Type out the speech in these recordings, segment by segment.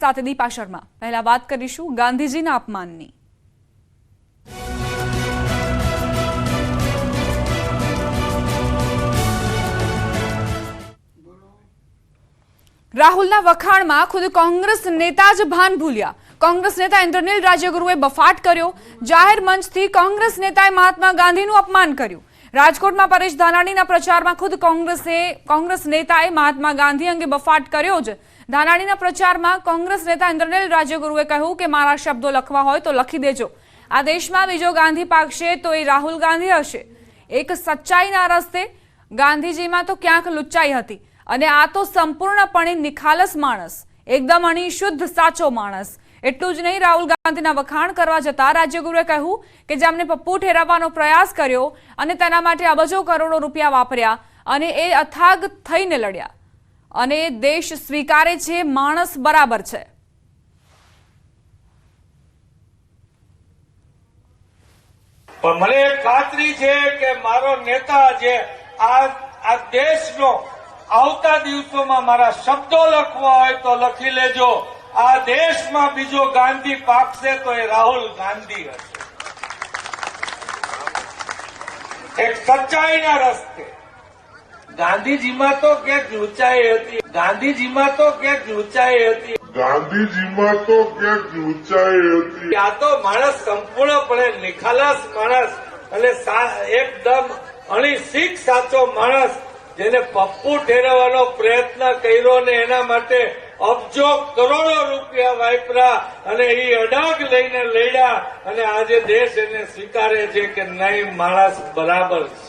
સાથે દીપા શર્મા। પહેલા વાત કરીશું ગાંધીજીના અપમાનની। રાહુલના વખાણમાં ખુદ કોંગ્રેસ નેતા જ ભાન ભૂલ્યા। કોંગ્રેસ નેતા ઇન્દ્રનીલ રાજ્યગુરુએ બફાટ કર્યો। જાહેર મંચથી કોંગ્રેસ નેતાએ મહાત્મા ગાંધીનું અપમાન કર્યું। રાજકોટમાં પરેશ ધાનાણીના પ્રચારમાં ખુદ કોંગ્રેસ નેતાએ મહાત્મા ગાંધી અંગે બફાટ કર્યો જ। ધાનાણીના પ્રચારમાં કોંગ્રેસ નેતા ઇન્દ્રનીલ રાજ્યગુરુએ કહ્યું કે મારા શબ્દો લખવા હોય તો લખી દેજો। આ દેશમાં બીજો ગાંધી પાકશે તો એ રાહુલ ગાંધી હશે। એક સચ્ચાઈના રસ્તે ગાંધીજીમાં તો ક્યાંક લુચ્ચાઈ હતી અને આ તો સંપૂર્ણપણે નિખાલસ માણસ, એકદમ અણિશુદ્ધ સાચો માણસ। એટલું જ નહીં, રાહુલ ગાંધીના વખાણ કરવા જતા રાજ્યગુરુએ કહ્યું કે જેમને પપ્પુ ઠેરવવાનો પ્રયાસ કર્યો અને તેના માટે અબજો કરોડો રૂપિયા વાપર્યા અને એ અથાગ થઈને લડ્યા અને દેશ સ્વીકારે છે માણસ બરાબર છે। પણ મને ખાતરી છે કે મારો નેતા જે આ દેશનો આવતા દિવસોમાં મારા શબ્દો લખવા હોય તો લખી લેજો। આ દેશમાં બીજો ગાંધી પાકશે તો એ રાહુલ ગાંધી હશે। એક સચ્ચાઈના રસ્તે ગાંધીજીમાં તો ક્યાંક ઊંચાઈ હતી, ગાંધીજીમાં તો ક્યાંક ઊંચાઈ હતી, ગાંધીજીમાં તો ક્યાંક ઊંચાઈ હતી। આ તો માણસ સંપૂર્ણપણે નિખાલસ માણસ અને એકદમ અણિશીખ સાચો માણસ જેને પપ્પુ ઠેરવવાનો પ્રયત્ન કર્યો ને એના માટે અબજો કરોડો રૂપિયા વાપર્યા અને એ અડાગ લઈને લડ્યા અને આજે દેશ એને સ્વીકારે છે કે નહીં માણસ બરાબર છે।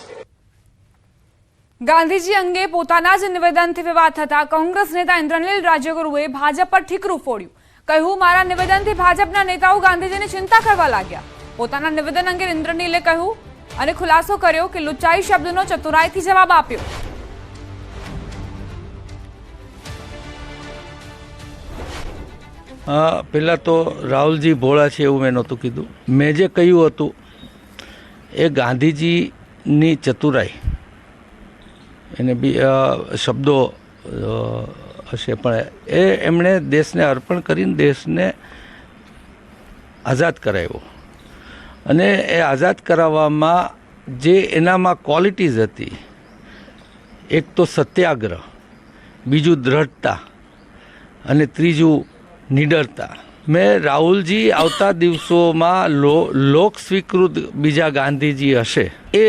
ગાંધીજી અંગે પોતાના જ નિવેદનથી વિવાદ થતા કોંગ્રેસ નેતા ઇન્દ્રનીલ રાજ્યગુરુએ ભાજપ પર ઠીકરું ફોડ્યું। કહ્યું મારા નિવેદનથી ભાજપના નેતાઓ ગાંધીજીની ચિંતા કરવા લાગ્યા। પોતાના નિવેદન અંગે ઇન્દ્રનીલે કહ્યું અને ખુલાસો કર્યો કે લુચ્ચાઈ શબ્દનો ચતુરાઈથી જવાબ આપ્યો। પહેલાં તો રાહુલજી ભોળા છે એવું મેં નહોતું કીધું। મેં જે કહ્યું હતું એ ગાંધીજીની ચતુરાઈ એને બી શબ્દો હશે પણ એમણે દેશને અર્પણ કરીને દેશને આઝાદ કરાવ્યો અને એ આઝાદ કરાવવામાં જે એનામાં ક્વોલિટીઝ હતી, એક તો સત્યાગ્રહ, બીજું દ્રઢતા અને ત્રીજું નિડરતા। મેં રાહુલજી આવતા દિવસોમાં લોક સ્વીકૃત બીજા ગાંધીજી હશે એ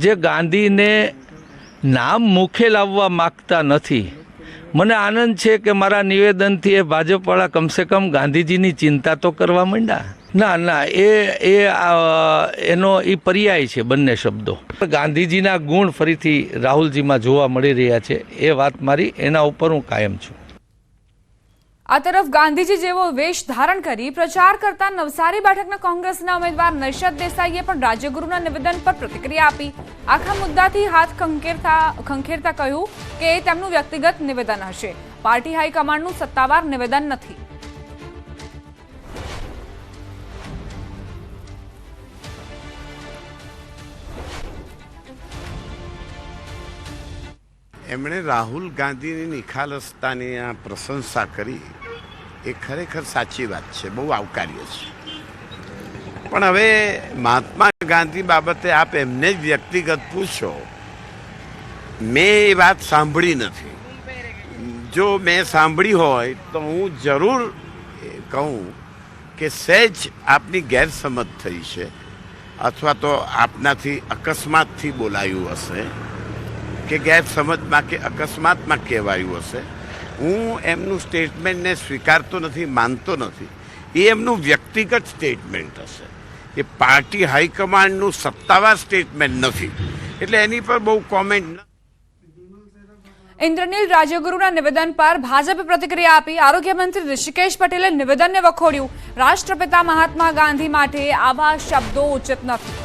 જે ગાંધીને નામ મુખે લાવવા માગતા નથી। મને આનંદ છે કે મારા નિવેદનથી એ ભાજપવાળા કમસે કમ ગાંધીજીની ચિંતા તો કરવા માંડ્યા। ના એનો એ પર્યાય છે બંને શબ્દો। ગાંધીજીના ગુણ ફરીથી રાહુલજીમાં જોવા મળી રહ્યા છે એ વાત મારી એના ઉપર હું કાયમ છું। આ તરફ ગાંધીજી જેવો વેશ ધારણ કરી પ્રચાર કરતા નવસારી બેઠકના કોંગ્રેસના ઉમેદવાર નૈશદ દેસાઈએ પણ રાજ્યગુરુના નિવેદન પર પ્રતિક્રિયા આપી। આખા મુદ્દાથી હાથ ખંખેરતા કહ્યું કે એ તેમનું વ્યક્તિગત નિવેદન હશે, પાર્ટી હાઈકમાન્ડનું સત્તાવાર નિવેદન નથી। એમણે રાહુલ ગાંધીની નિખાલસતાની આ પ્રશંસા કરી એ ખરેખર સાચી વાત છે, બહુ આવકાર્ય છે। પણ હવે મહાત્મા ગાંધી બાબતે આપ એમને જ વ્યક્તિગત પૂછો, મેં એ વાત સાંભળી નથી। જો મેં સાંભળી હોય તો હું જરૂર કહું કે સહેજ આપની ગેરસમજ થઈ છે અથવા તો આપનાથી અકસ્માતથી બોલાયું હશે કે ગેરસમજમાં કે અકસ્માતમાં કહેવાયું હશે। હું એમનું સ્ટેટમેન્ટને સ્વીકારતો નથી, માનતો નથી। એ એમનું વ્યક્તિગત સ્ટેટમેન્ટ હશે, એ પાર્ટી હાઈકમાન્ડનું સત્તાવાર સ્ટેટમેન્ટ નથી, એટલે એની પર બહુ કોમેન્ટ। ઇન્દ્રનીલ રાજ્યગુરુના નિવેદન પર ભાજપે પ્રતિક્રિયા આપી। આરોગ્ય મંત્રી ઋષિકેશ પટેલે નિવેદનને વખોડ્યું। રાષ્ટ્રપિતા મહાત્મા ગાંધી માટે આવા શબ્દો ઉચિત નથી।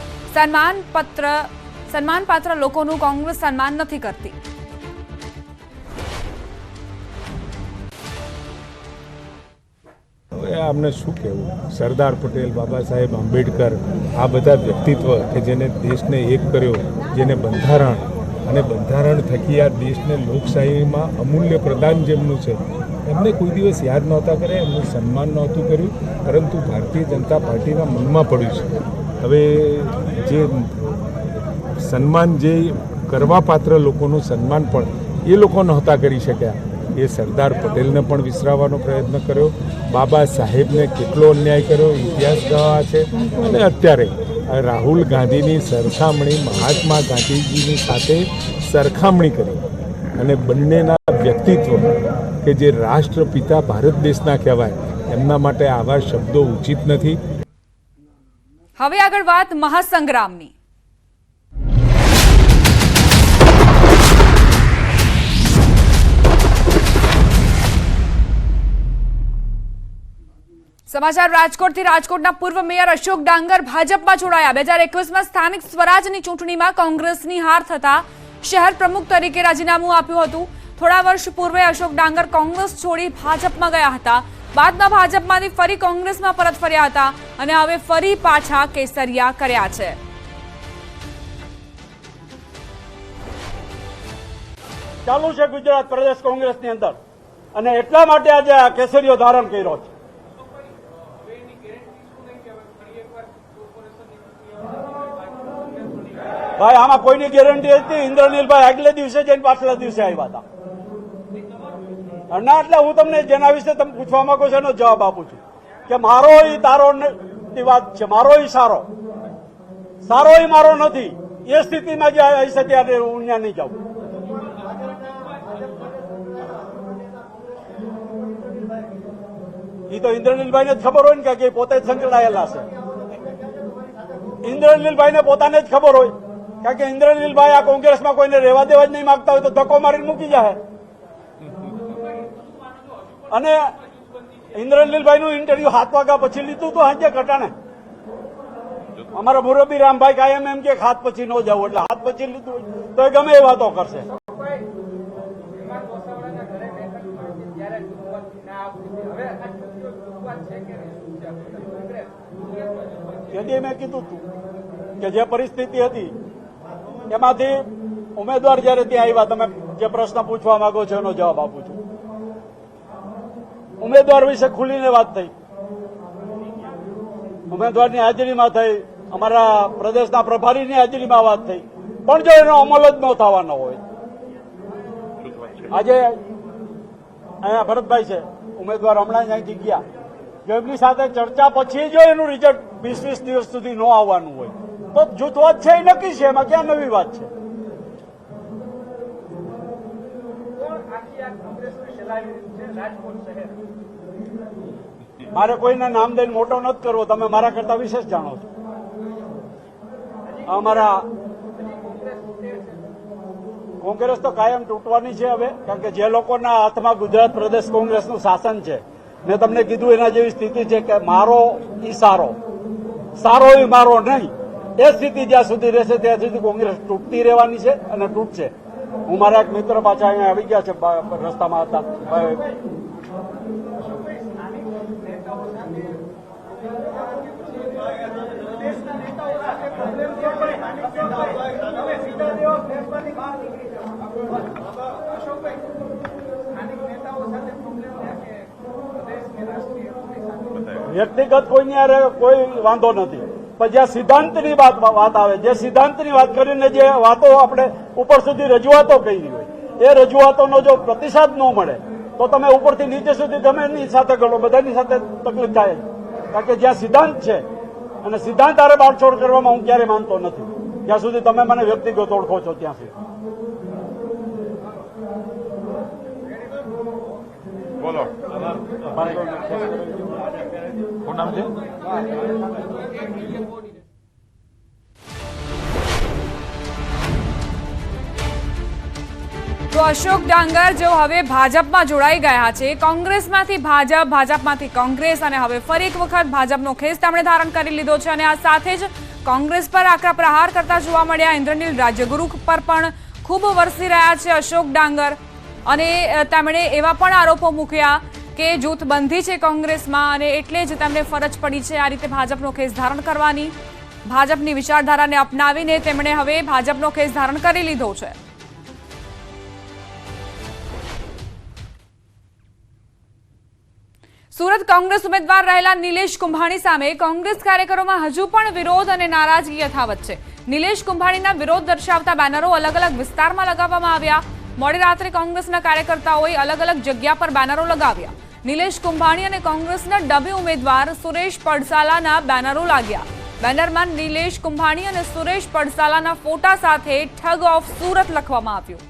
સન્માનપાત્ર લોકોનું કોંગ્રેસ સન્માન નથી કરતી। હવે આમને શું કહેવું? સરદાર પટેલ, બાબા સાહેબ આંબેડકર, આ બધા વ્યક્તિત્વ કે જેને દેશને એક કર્યો, જેને બંધારણ અને બંધારણ થકી આ દેશને લોકશાહીમાં અમૂલ્ય પ્રદાન જેમનું છે એમને કોઈ દિવસ યાદ નહોતા કર્યા, એમનું સન્માન નહોતું કર્યું, પરંતુ ભારતીય જનતા પાર્ટીના મનમાં પડ્યું છે. હવે જે સન્માન, જે કરવા પાત્ર લોકોનું સન્માન પણ એ લોકો નહોતા કરી શક્યા. એ સરદાર પટેલને પણ વિસરાવવાનો પ્રયત્ન કર્યો, બાબા સાહેબને કેટલો અન્યાય કર્યો, ઇતિહાસ ગવા છે. અને અત્યારે રાહુલ ગાંધીની સરખામણી મહાત્મા ગાંધીજીની સાથે સરખામણી કરી અને બંનેના વ્યક્તિત્વ કે જે રાષ્ટ્રપિતા ભારત દેશના કહેવાય, એમના માટે આવા શબ્દો ઉચિત નથી. હવે આગળ વાત મહાસંગ્રામની. સમાચાર રાજકોટથી. રાજકોટના પૂર્વ મેયર અશોક ડાંગર ભાજપમાં જોડાયા. 2021માં સ્થાનિક સ્વરાજની ચૂંટણીમાં કોંગ્રેસની હાર થતા શહેર પ્રમુખ તરીકે રાજીનામું આપ્યું હતું. થોડા વર્ષ પૂર્વે અશોક ડાંગર કોંગ્રેસ છોડી ભાજપમાં ગયા હતા. બાદમાં ભાજપમાંથી ફરી કોંગ્રેસમાં પરત ફર્યા હતા અને હવે ફરી પાછા કેસરિયા કર્યા છે. ચાલુ છે ગુજરાત પ્રદેશ કોંગ્રેસની અંદર અને એટલા માટે આજે આ કેસરીઓ ધારણ કર્યો છે. ભાઈ આમાં કોઈની ગેરંટી હતી? ઇન્દ્રનીલભાઈ આગલે દિવસે જઈને પાછલા દિવસે આવ્યા હતા. ના, એટલે હું તમને જેના વિશે તમે પૂછવા માંગો છો એનો જવાબ આપું છું કે મારો ઈ તારો ની વાત છે. મારો ઈ સારો ઈ મારો નથી. એ સ્થિતિમાં જે હશે ત્યારે હું ત્યાં નહીં જાઉં. એ તો ઇન્દ્રનીલભાઈને જ ખબર હોય ને કે પોતે જ સંકળાયેલા છે. ઇન્દ્રનીલભાઈને પોતાને જ ખબર હોય, કારણ કે ઇન્દ્રનીલભાઈ આ કોંગ્રેસમાં કોઈને રહેવા દેવા જ નહીં માંગતા હોય તો ધક્કો મારીને મૂકી જાય. અને ઇન્દ્રનીલભાઈનું ઇન્ટરવ્યુ 7 વાગ્યા પછી લીધું તો હાજે કટાણે. અમારા મુરબ્બી રામભાઈ કાયમ એમ કે 7 પછી ન જવું, એટલે 7 પછી લીધું તો એ ગમે એ વાતો કરશે. તેથી મેં કીધું હતું કે જે પરિસ્થિતિ હતી એમાંથી ઉમેદવાર જયારે ત્યાં આવ્યા, તમે જે પ્રશ્ન પૂછવા માંગો છો એનો જવાબ આપું છું. ઉમેદવાર વિશે ખુલીને વાત થઈ, ઉમેદવારની હાજરીમાં થઈ, અમારા પ્રદેશના પ્રભારીની હાજરીમાં વાત થઈ. પણ જો એનો અમલ જ ન થવાનો હોય, આજે અહીંયા ભરતભાઈ છે ઉમેદવાર, હમણાં જ અહીંથી ગયા, જો એમની સાથે ચર્ચા પછી જો એનું રિઝલ્ટ 20 દિવસ સુધી ન આવવાનું હોય તો જૂથવાદ છે એ નક્કી છે. એમાં ક્યાં નવી વાત છે? મારે કોઈને નામ દઈને મોટો નથી કરવો, તમે મારા કરતા વિશેષ જાણો છો. અમારા કોંગ્રેસ તો કાયમ તૂટવાની છે હવે, કારણ કે જે લોકોના હાથમાં ગુજરાત પ્રદેશ કોંગ્રેસનું શાસન છે, મેં તમને કીધું એના જેવી સ્થિતિ છે કે મારો ઈ સારો ઈ મારો નહીં. એ સ્થિતિ જ્યાં સુધી રહેશે ત્યાં સુધી કોંગ્રેસ તૂટતી રહેવાની છે અને તૂટશે. હું મારા એક મિત્ર પાછા અહીંયા આવી ગયા છે, રસ્તામાં હતા. વ્યક્તિગત કોઈની યારે કોઈ વાંધો નથી, પણ જ્યાં સિદ્ધાંતની વાત આવે, જે સિદ્ધાંતની વાત કરીને જે વાતો આપણે ઉપર સુધી રજૂઆતો કરી હોય, એ રજૂઆતોનો જો પ્રતિસાદ ન મળે તો તમે ઉપરથી નીચે સુધી ગમે એની સાથે ગણો, બધાની સાથે તકલીફ થાય. કારણ કે જ્યાં સિદ્ધાંત છે અને સિદ્ધાંત આરે બાળછોડ કરવામાં હું ક્યારે માનતો નથી, જ્યાં સુધી તમે મને વ્યક્તિગત ઓળખો છો ત્યાં સુધી. બોલો. નામ છે તો અશોક ડાંગર જેઓ હવે ભાજપમાં જોડાઈ ગયા છે, કોંગ્રેસમાંથી ભાજપ, ભાજપમાંથી કોંગ્રેસ અને હવે ફરી એક વખત ભાજપનો ખેસ તેમણે ધારણ કરી લીધો છે. અને આ સાથે જ કોંગ્રેસ પર આકરા પ્રહાર કરતા જોવા મળ્યા. ઇન્દ્રનીલ રાજ્યગુરુ પર પણ ખૂબ વરસી રહ્યા છે અશોક ડાંગર, અને તેમણે એવા પણ આરોપો મૂક્યા કે જૂથબંધી છે કોંગ્રેસમાં અને એટલે જ તેમને ફરજ પડી છે આ રીતે ભાજપનો ખેસ ધારણ કરવાની. ભાજપની વિચારધારાને અપનાવીને તેમણે હવે ભાજપનો ખેસ ધારણ કરી લીધો છે. સુરત કોંગ્રેસ ઉમેદવાર રહેલા નિલેશ કુંભાણી સામે કોંગ્રેસ કાર્યકરોમાં હજુ પણ વિરોધ અને નારાજગી યથાવત છે. નિલેશ કુંભાણીના વિરોધ દર્શાવતા બેનરો અલગ અલગ વિસ્તારમાં લગાવવામાં આવ્યા. મોડી રાત્રે કોંગ્રેસના કાર્યકર્તાઓએ અલગ અલગ જગ્યા પર બેનરો લગાવ્યા. નિલેશ કુંભાણી અને કોંગ્રેસના ડમી ઉમેદવાર સુરેશ પડસાલાના બેનરો લાગ્યા. બેનરમાં નિલેશ કુંભાણી અને સુરેશ પડસાલાના ફોટા સાથે ઠગ ઓફ સુરત લખવામાં આવ્યું.